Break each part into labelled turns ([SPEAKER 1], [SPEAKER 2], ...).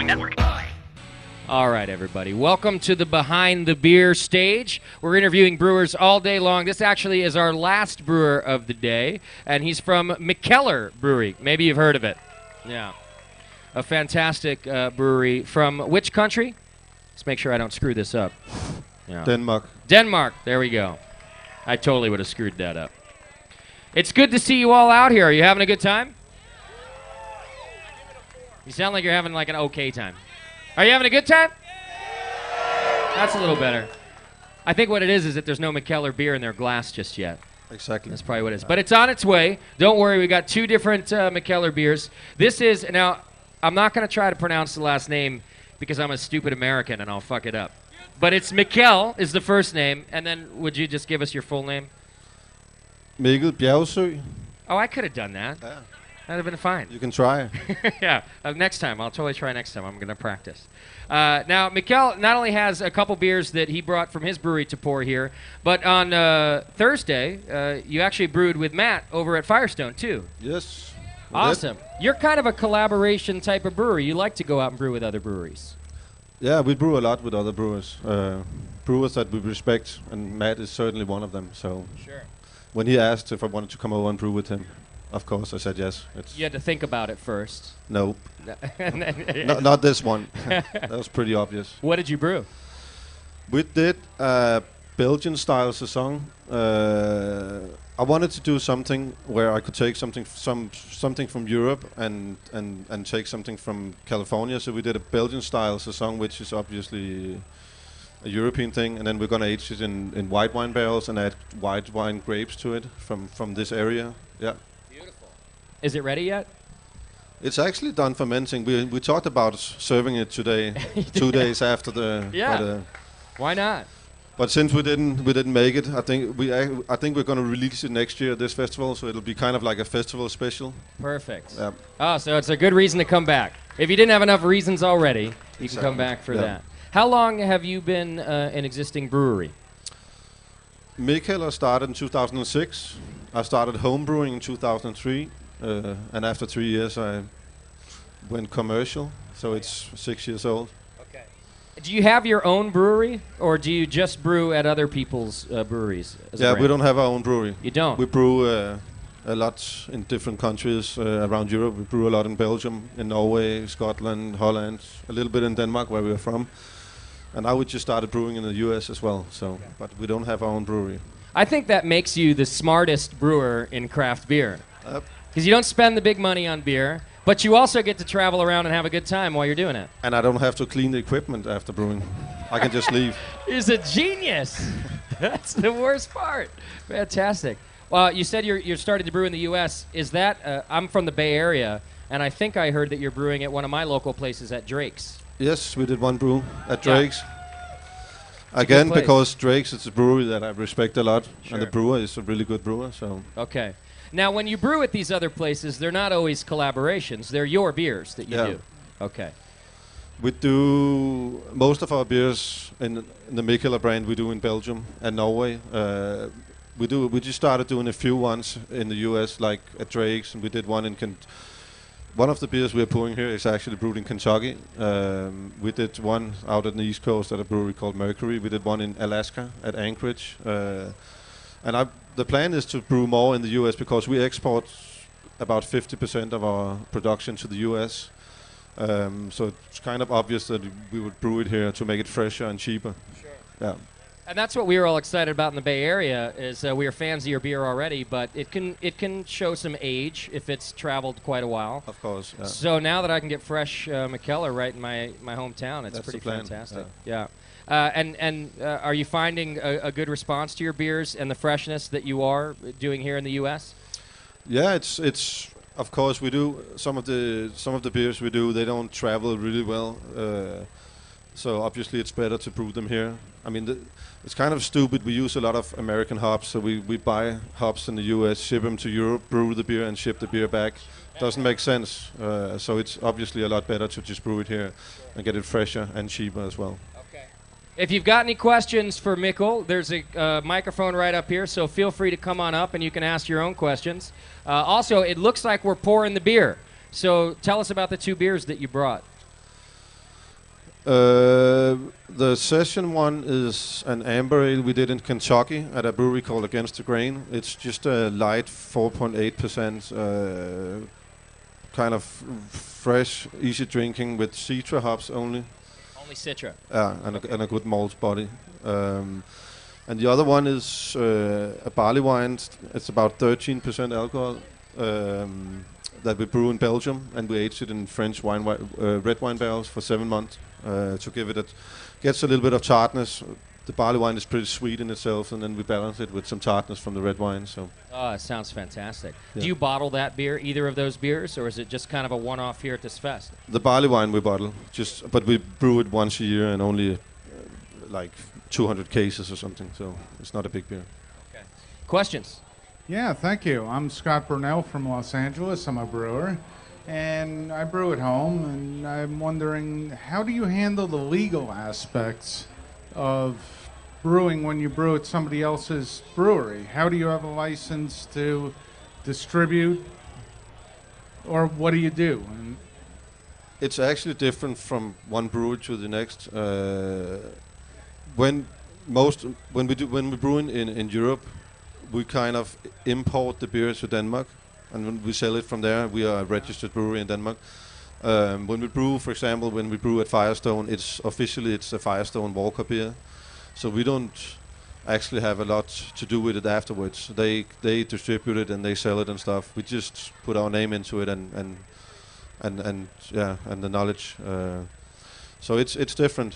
[SPEAKER 1] Gambling Network.
[SPEAKER 2] All right, everybody. Welcome to the Behind the Beer stage. We're interviewing brewers all day long. This actually is our last brewer of the day, and he's from Mikkeller Brewery. Maybe you've heard of it. Yeah. A fantastic brewery from which country? Let's make sure I don't screw this up. Yeah.
[SPEAKER 3] Denmark.
[SPEAKER 2] Denmark. There we go. I totally would have screwed that up. It's good to see you all out here. Are you having a good time? You sound like you're having like an okay time. Are you having a good time? That's a little better. I think what it is that there's no Mikkeller beer in their glass just yet.
[SPEAKER 3] Exactly.
[SPEAKER 2] That's probably what it is. But it's on its way. Don't worry, we got two different Mikkeller beers. This is, now, I'm not going to try to pronounce the last name because I'm a stupid American and I'll fuck it up. But it's Mikkel is the first name, and then would you just give us your full name?
[SPEAKER 3] Mikkel Bjergsø.
[SPEAKER 2] Oh, I could have done that.
[SPEAKER 3] Yeah.
[SPEAKER 2] That'd have been fine.
[SPEAKER 3] You can try.
[SPEAKER 2] Yeah, next time. I'll totally try next time. I'm going to practice. Now, Mikkel not only has a couple beers that he brought from his brewery to pour here, but on Thursday, you actually brewed with Matt over at Firestone, too.
[SPEAKER 3] Yes.
[SPEAKER 2] Awesome. You're kind of a collaboration type of brewery. You like to go out and brew with other breweries.
[SPEAKER 3] Yeah, we brew a lot with other brewers. Brewers that we respect, and Matt is certainly one of them. So
[SPEAKER 2] Sure.
[SPEAKER 3] when he asked if I wanted to come over and brew with him, of course I said yes.
[SPEAKER 2] You had to think about it first.
[SPEAKER 3] No.
[SPEAKER 2] And then-
[SPEAKER 3] Not this one. That was pretty obvious.
[SPEAKER 2] What did you brew?
[SPEAKER 3] We did a Belgian-style saison. I wanted to do something where I could take something from Europe and take something from California. So we did a Belgian-style saison, which is obviously a European thing, and then we're gonna age it in white wine barrels and add white wine grapes to it from this area. Yeah.
[SPEAKER 2] Beautiful. Is it ready yet?
[SPEAKER 3] It's actually done fermenting. We talked about serving it today, 2 days after the.
[SPEAKER 2] Yeah. Why not?
[SPEAKER 3] But since we didn't make it, I think we're going to release it next year at this festival, so it'll be kind of like a festival special.
[SPEAKER 2] Perfect.
[SPEAKER 3] Yeah.
[SPEAKER 2] Oh, so it's a good reason to come back. If you didn't have enough reasons already, you can come back for that. How long have you been an existing brewery?
[SPEAKER 3] Mikkeller started in 2006. I started home brewing in 2003, and after 3 years I went commercial, so it's 6 years old.
[SPEAKER 2] Do you have your own brewery, or do you just brew at other people's breweries?
[SPEAKER 3] Yeah, we don't have our own brewery.
[SPEAKER 2] You don't?
[SPEAKER 3] We brew a lot in different countries around Europe. We brew a lot in Belgium, in Norway, Scotland, Holland, a little bit in Denmark, where we're from. And now we just started brewing in the US as well, so but we don't have our own brewery.
[SPEAKER 2] I think that makes you the smartest brewer in craft beer. Because you don't spend the big money on beer, but you also get to travel around and have a good time while you're doing it.
[SPEAKER 3] And I don't have to clean the equipment after brewing. I can just leave.
[SPEAKER 2] He's a genius. That's the worst part. Fantastic. Well, you said you're starting to brew in the U.S. Is that, I'm from the Bay Area, and I think I heard that you're brewing at one of my local places at Drake's.
[SPEAKER 3] Yes, we did one brew at Drake's. Again, because Drake's is a brewery that I respect a lot, and the brewer is a really good brewer. So.
[SPEAKER 2] Okay. Now, when you brew at these other places, they're not always collaborations. They're your beers that you do. Okay.
[SPEAKER 3] We do most of our beers in the Mikkeller brand. We do in Belgium and Norway. We just started doing a few ones in the U.S., like at Drake's, and we did one in. One of the beers we're pouring here is actually brewed in Kentucky. We did one out on the East Coast at a brewery called Mercury. We did one in Alaska at Anchorage. And the plan is to brew more in the U.S. because we export about 50% of our production to the U.S. So it's kind of obvious that we would brew it here to make it fresher and cheaper.
[SPEAKER 2] Sure.
[SPEAKER 3] Yeah.
[SPEAKER 2] And that's what we were all excited about in the Bay Area. Is we are fans of your beer already, but it can show some age if it's traveled quite a while.
[SPEAKER 3] Of course. Yeah.
[SPEAKER 2] So now that I can get fresh Mikkeller right in my hometown, it's pretty fantastic. Yeah. Are you finding a good response to your beers and the freshness that you are doing here in the U.S.?
[SPEAKER 3] Yeah, it's of course we do some of the beers we do. They don't travel really well, so obviously it's better to brew them here. I mean, it's kind of stupid. We use a lot of American hops, so we buy hops in the U.S., ship them to Europe, brew the beer, and ship the beer back. Doesn't make sense. So it's obviously a lot better to just brew it here and get it fresher and cheaper as well.
[SPEAKER 2] If you've got any questions for Mikkel, there's a microphone right up here, so feel free to come on up and you can ask your own questions. Also, it looks like we're pouring the beer. So tell us about the two beers that you brought.
[SPEAKER 3] The session one is an amber ale we did in Kentucky at a brewery called Against the Grain. It's just a light 4.8%, kind of fresh, easy drinking with citra hops only.
[SPEAKER 2] Only Citra.
[SPEAKER 3] And a good malt body. And the other one is a barley wine. It's about 13% alcohol that we brew in Belgium, and we aged it in French red wine barrels for 7 months to give it gets a little bit of tartness. The barley wine is pretty sweet in itself, and then we balance it with some tartness from the red wine. So.
[SPEAKER 2] Oh, it sounds fantastic.
[SPEAKER 3] Yeah.
[SPEAKER 2] Do you bottle that beer, either of those beers, or is it just kind of a one-off here at this fest?
[SPEAKER 3] The barley wine we bottle, but we brew it once a year and only like 200 cases or something. So it's not a big beer.
[SPEAKER 2] Okay. Questions?
[SPEAKER 1] Yeah, thank you. I'm Scott Burnell from Los Angeles. I'm a brewer, and I brew at home, and I'm wondering, how do you handle the legal aspects of brewing when you brew at somebody else's brewery? How do you have a license to distribute, or what do you do? And
[SPEAKER 3] it's actually different from one brewery to the next. When we brew in Europe, we kind of import the beer to Denmark, and when we sell it from there, we are a registered brewery in Denmark. When we brew, for example, at Firestone, it's a Firestone Walker beer, so we don't actually have a lot to do with it afterwards. They distribute it and they sell it and stuff. We just put our name into it and the knowledge. So it's different.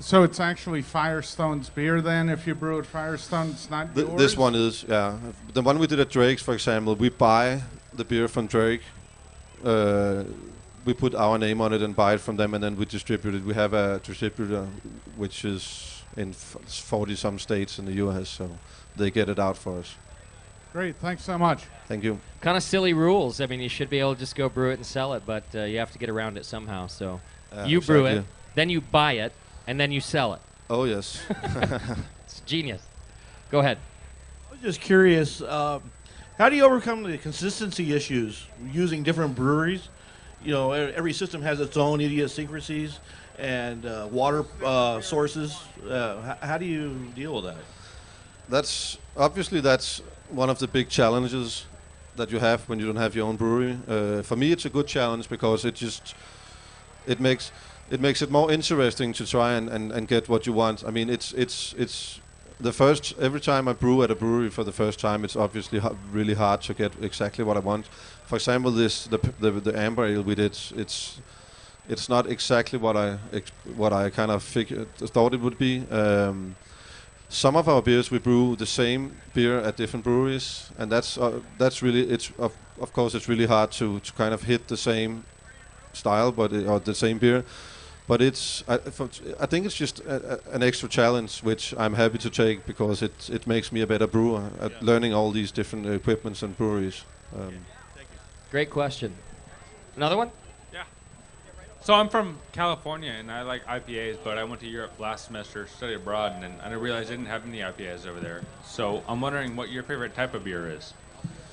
[SPEAKER 1] So it's actually Firestone's beer then? If you brew at Firestone, it's not yours?
[SPEAKER 3] This one is, yeah. The one we did at Drake's, for example, we buy the beer from Drake. We put our name on it and buy it from them, and then we distribute it. We have a distributor which is in 40-some states in the U.S., so they get it out for us.
[SPEAKER 1] Great, thanks so much.
[SPEAKER 3] Thank you.
[SPEAKER 2] Kind of silly rules. I mean, you should be able to just go brew it and sell it, but you have to get around it somehow. So you brew it, then you buy it, and then you sell it.
[SPEAKER 3] Oh, yes.
[SPEAKER 2] It's genius. Go ahead.
[SPEAKER 4] I was just curious, how do you overcome the consistency issues using different breweries? You know, every system has its own idiosyncrasies and water sources. How do you deal with that?
[SPEAKER 3] That's one of the big challenges that you have when you don't have your own brewery. For me, it's a good challenge because it makes it more interesting to try and get what you want. I mean, it's every time I brew at a brewery for the first time, it's obviously really hard to get exactly what I want. For example, the amber ale we did, it's not exactly what I kind of thought it would be. Some of our beers we brew the same beer at different breweries, and that's really of course it's really hard to kind of hit the same style, or the same beer. But I think it's just an extra challenge, which I'm happy to take because it makes me a better brewer at learning all these different equipments and breweries.
[SPEAKER 4] Thank you.
[SPEAKER 2] Great question. Another one?
[SPEAKER 5] Yeah. So I'm from California, and I like IPAs, but I went to Europe last semester, studied abroad, and I realized I didn't have any IPAs over there. So I'm wondering what your favorite type of beer is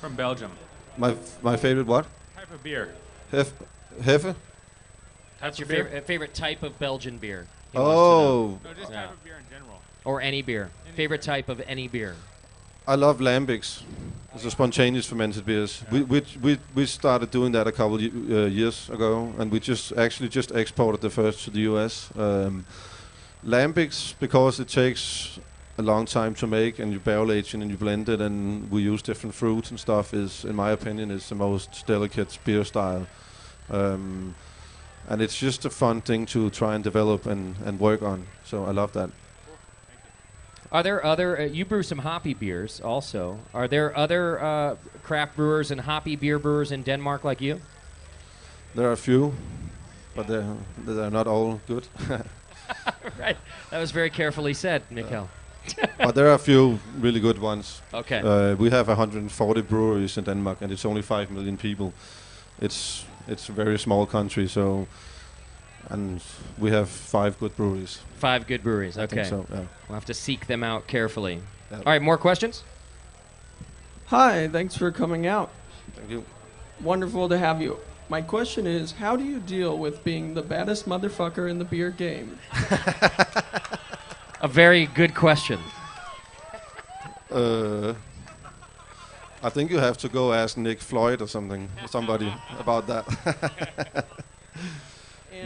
[SPEAKER 5] from Belgium.
[SPEAKER 3] My favorite what?
[SPEAKER 5] Type of beer.
[SPEAKER 3] Hefe?
[SPEAKER 2] That's your favorite type of Belgian beer?
[SPEAKER 3] Oh.
[SPEAKER 5] No, just type of beer in general.
[SPEAKER 2] Or any beer. Favorite type of any beer.
[SPEAKER 3] I love lambics. It's a spontaneous fermented beers. Yeah. We started doing that a couple years ago, and we just exported the first to the US. Lambics, because it takes a long time to make, and you barrel age it and you blend it, and we use different fruits and stuff, is, in my opinion, is the most delicate beer style. And it's just a fun thing to try and develop and work on. So I love that.
[SPEAKER 2] Are there other, you brew some hoppy beers also. Are there other craft brewers and hoppy beer brewers in Denmark like you?
[SPEAKER 3] There are a few, but they're not all good.
[SPEAKER 2] Right. That was very carefully said, Mikkeller.
[SPEAKER 3] But there are a few really good ones.
[SPEAKER 2] Okay.
[SPEAKER 3] We have 140 breweries in Denmark, and it's only 5 million people. It's a very small country, so, and we have 5 good breweries.
[SPEAKER 2] 5 good breweries, okay.
[SPEAKER 3] I think so, yeah.
[SPEAKER 2] We'll have to seek them out carefully.
[SPEAKER 3] Yeah.
[SPEAKER 2] All right, more questions?
[SPEAKER 6] Hi, thanks for coming out.
[SPEAKER 3] Thank you.
[SPEAKER 6] Wonderful to have you. My question is, how do you deal with being the baddest motherfucker in the beer game?
[SPEAKER 2] A very good question.
[SPEAKER 3] I think you have to go ask Nick Floyd or somebody about that.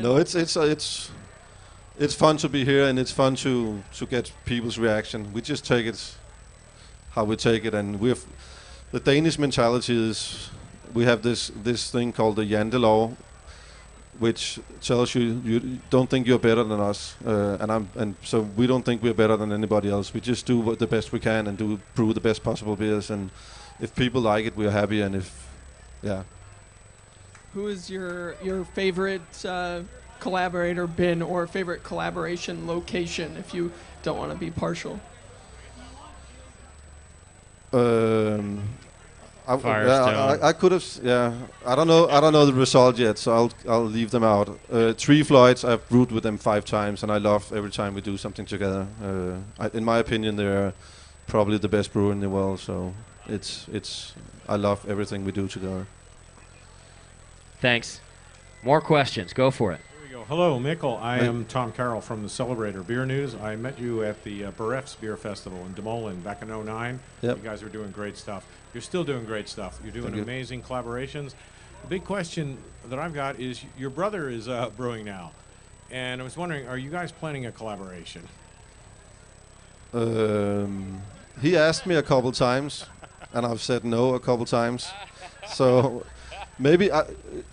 [SPEAKER 3] No, it's fun to be here, and it's fun to get people's reaction. We just take it how we take it, and the Danish mentality is we have this thing called the Jantelov, which tells you don't think you're better than us, and so we don't think we're better than anybody else. We just do the best we can and brew the best possible beers, and if people like it, we're happy, and
[SPEAKER 6] Who is your favorite collaborator been, or favorite collaboration location, if you don't want to be partial?
[SPEAKER 3] I could have. I don't know the result yet, so I'll leave them out. Three Floyds, I've brewed with them 5 times, and I love every time we do something together. In my opinion, they're probably the best brewer in the world. So I love everything we do together.
[SPEAKER 2] Thanks. More questions. Go for it.
[SPEAKER 7] Here we go. Hello, Mikkel. I am Tom Carroll from the Celebrator Beer News. I met you at the FWIBF Beer Festival in Des Moines back in '09.
[SPEAKER 3] Yep.
[SPEAKER 7] You guys were doing great stuff. You're still doing great stuff. You're doing amazing collaborations. The big question that I've got is your brother is brewing now. And I was wondering, are you guys planning a collaboration?
[SPEAKER 3] He asked me a couple times, and I've said no a couple times. So maybe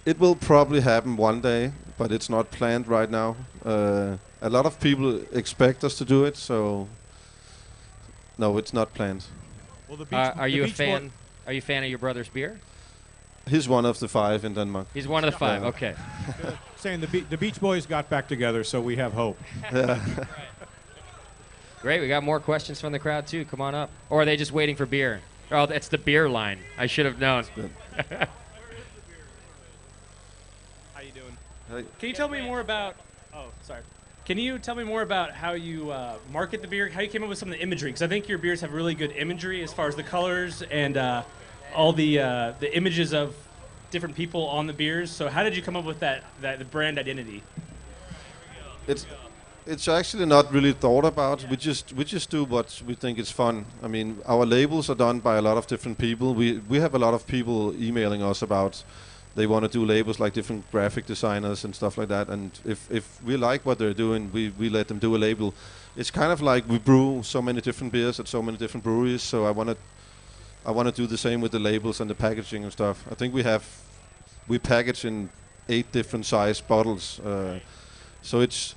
[SPEAKER 3] it will probably happen one day, but it's not planned right now. A lot of people expect us to do it, so no, it's not planned.
[SPEAKER 2] Well, are you a fan? Are you a fan of your brother's beer?
[SPEAKER 3] He's one of the 5 in Denmark.
[SPEAKER 2] He's one of the 5. Okay.
[SPEAKER 7] Saying the Beach Boys got back together, so we have hope.
[SPEAKER 3] Yeah.
[SPEAKER 2] Great. We got more questions from the crowd too. Come on up. Or are they just waiting for beer? Oh, it's the beer line. I should have known.
[SPEAKER 8] How you doing?
[SPEAKER 3] Hey.
[SPEAKER 8] Can you tell me more about? Oh, sorry. Can you tell me more about how you market the beer? How you came up with some of the imagery? Because I think your beers have really good imagery as far as the colors and all the images of different people on the beers. So how did you come up with the brand identity?
[SPEAKER 3] It's actually not really thought about. We just do what we think is fun. I mean, our labels are done by a lot of different people. We have a lot of people emailing us about they want to do labels, like different graphic designers and stuff like that. And if we like what they're doing, we let them do a label. It's kind of like we brew so many different beers at so many different breweries. So I want to do the same with the labels and the packaging and stuff. I think we package in 8 different size bottles. So it's,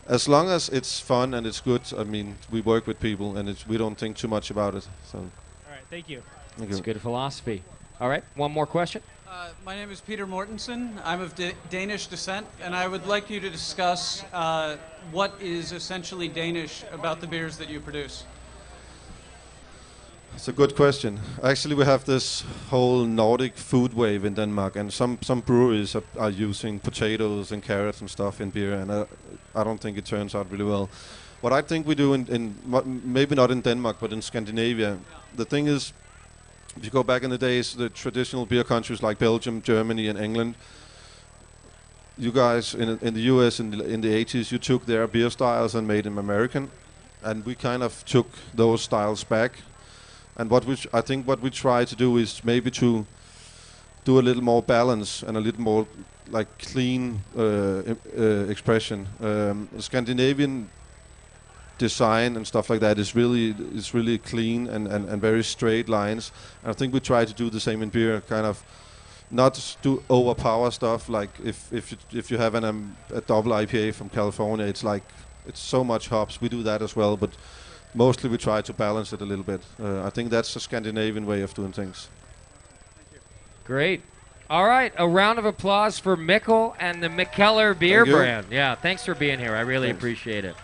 [SPEAKER 3] as long as it's fun and it's good, I mean, we work with people and we don't think too much about it. So.
[SPEAKER 8] All right, thank you.
[SPEAKER 2] That's good philosophy. All right, one more question.
[SPEAKER 9] My name is Peter Mortensen. I'm of Danish descent, and I would like you to discuss what is essentially Danish about the beers that you produce.
[SPEAKER 3] It's a good question. Actually, we have this whole Nordic food wave in Denmark, and some breweries are using potatoes and carrots and stuff in beer, and I don't think it turns out really well. What I think we do in maybe not in Denmark, but in Scandinavia, the thing is, if you go back in the days, the traditional beer countries like Belgium, Germany, and England, you guys in the US in the 80s, you took their beer styles and made them American, and we kind of took those styles back. And I think what we try to do is maybe to do a little more balance and a little more like clean expression. Scandinavian design and stuff like that is really clean and very straight lines. And I think we try to do the same in beer, kind of not do overpower stuff. Like if you have a double IPA from California, it's so much hops. We do that as well, but mostly we try to balance it a little bit. I think that's a Scandinavian way of doing things.
[SPEAKER 2] Great. All right, a round of applause for Mikkel and the Mikkeller beer brand. Yeah, thanks for being here. I really appreciate it.